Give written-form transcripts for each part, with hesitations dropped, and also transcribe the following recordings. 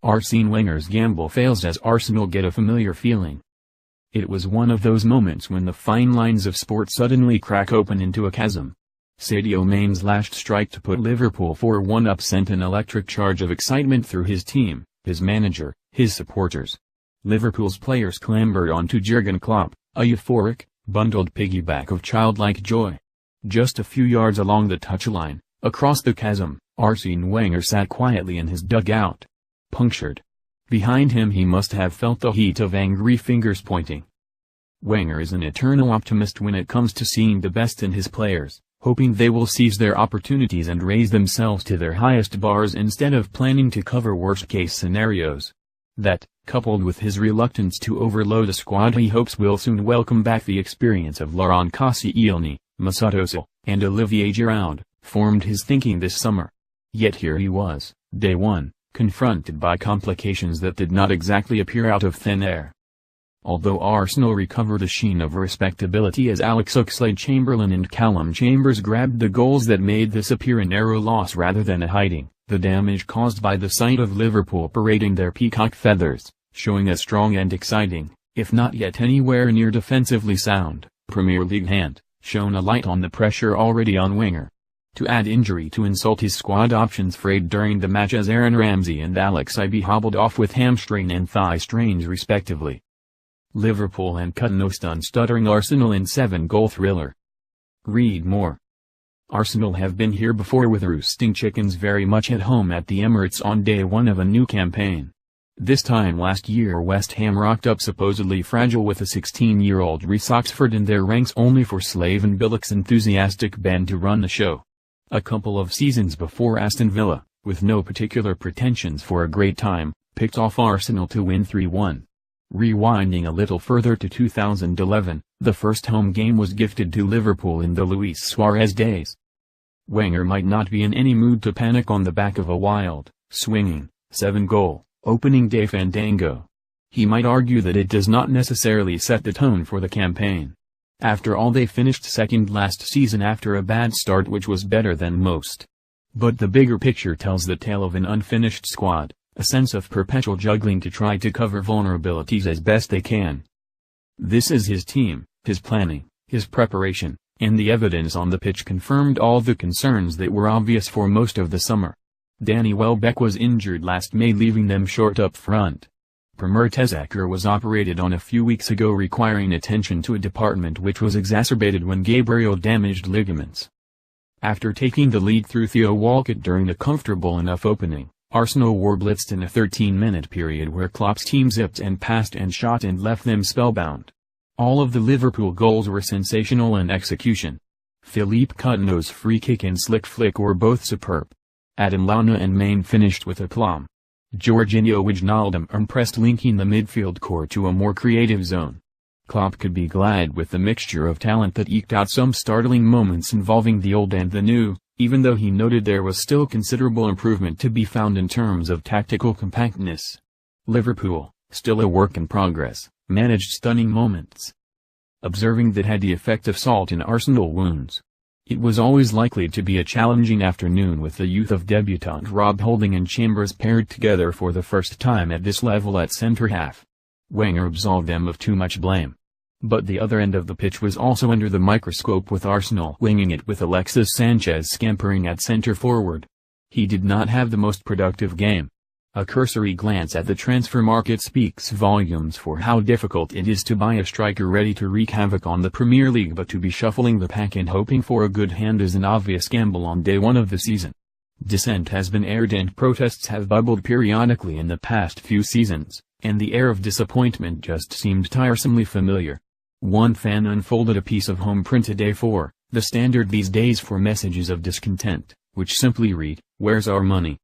Arsène Wenger's gamble fails as Arsenal get a familiar feeling. It was one of those moments when the fine lines of sport suddenly crack open into a chasm. Sadio Mane's last strike to put Liverpool 4-1 up sent an electric charge of excitement through his team, his manager, his supporters. Liverpool's players clambered onto Jurgen Klopp, a euphoric, bundled piggyback of childlike joy. Just a few yards along the touchline, across the chasm, Arsène Wenger sat quietly in his dugout. Punctured. Behind him he must have felt the heat of angry fingers pointing. Wenger is an eternal optimist when it comes to seeing the best in his players, hoping they will seize their opportunities and raise themselves to their highest bars instead of planning to cover worst-case scenarios. That, coupled with his reluctance to overload a squad he hopes will soon welcome back the experience of Laurent Koscielny, Mesut Ozil, and Olivier Giroud, formed his thinking this summer. Yet here he was, day one, confronted by complications that did not exactly appear out of thin air. Although Arsenal recovered a sheen of respectability as Alex Oxlade-Chamberlain and Callum Chambers grabbed the goals that made this appear a narrow loss rather than a hiding, the damage caused by the sight of Liverpool parading their peacock feathers, showing a strong and exciting, if not yet anywhere near defensively sound, Premier League hand, shone a light on the pressure already on Wenger. To add injury to insult, his squad options frayed during the match as Aaron Ramsey and Alex Iwobi hobbled off with hamstring and thigh strains respectively. Liverpool and cut no stun stuttering Arsenal in 7-goal thriller. Read more. Arsenal have been here before with roosting chickens very much at home at the Emirates on day one of a new campaign. This time last year West Ham rocked up supposedly fragile with a 16-year-old Reece Oxford in their ranks only for Slaven Bilic's enthusiastic band to run the show. A couple of seasons before Aston Villa, with no particular pretensions for a great time, picked off Arsenal to win 3-1. Rewinding a little further to 2011, the first home game was gifted to Liverpool in the Luis Suarez days. Wenger might not be in any mood to panic on the back of a wild, swinging, 7-goal, opening day fandango. He might argue that it does not necessarily set the tone for the campaign. After all, they finished second last season after a bad start which was better than most. But the bigger picture tells the tale of an unfinished squad, a sense of perpetual juggling to try to cover vulnerabilities as best they can. This is his team, his planning, his preparation, and the evidence on the pitch confirmed all the concerns that were obvious for most of the summer. Danny Welbeck was injured last May, leaving them short up front. Per Mertesacker was operated on a few weeks ago, requiring attention to a department which was exacerbated when Gabriel damaged ligaments. After taking the lead through Theo Walcott during a comfortable enough opening, Arsenal were blitzed in a 13-minute period where Klopp's team zipped and passed and shot and left them spellbound. All of the Liverpool goals were sensational in execution. Philippe Coutinho's free kick and slick flick were both superb. Adam Lallana and Mane finished with aplomb. Jorginho Wijnaldum impressed, linking the midfield core to a more creative zone. Klopp could be glad with the mixture of talent that eked out some startling moments involving the old and the new, even though he noted there was still considerable improvement to be found in terms of tactical compactness. Liverpool, still a work in progress, managed stunning moments. Observing that had the effect of salt in Arsenal wounds. It was always likely to be a challenging afternoon with the youth of debutant Rob Holding and Chambers paired together for the first time at this level at centre-half. Wenger absolved them of too much blame. But the other end of the pitch was also under the microscope, with Arsenal winging it with Alexis Sanchez scampering at centre-forward. He did not have the most productive game. A cursory glance at the transfer market speaks volumes for how difficult it is to buy a striker ready to wreak havoc on the Premier League, but to be shuffling the pack and hoping for a good hand is an obvious gamble on day one of the season. Dissent has been aired and protests have bubbled periodically in the past few seasons, and the air of disappointment just seemed tiresomely familiar. One fan unfolded a piece of home-printed A4, the standard these days for messages of discontent, which simply read, "Where's our money?"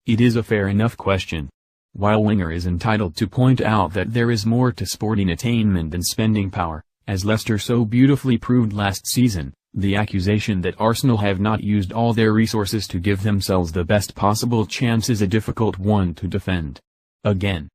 It is a fair enough question. While Wenger is entitled to point out that there is more to sporting attainment than spending power, as Leicester so beautifully proved last season, the accusation that Arsenal have not used all their resources to give themselves the best possible chance is a difficult one to defend. Again.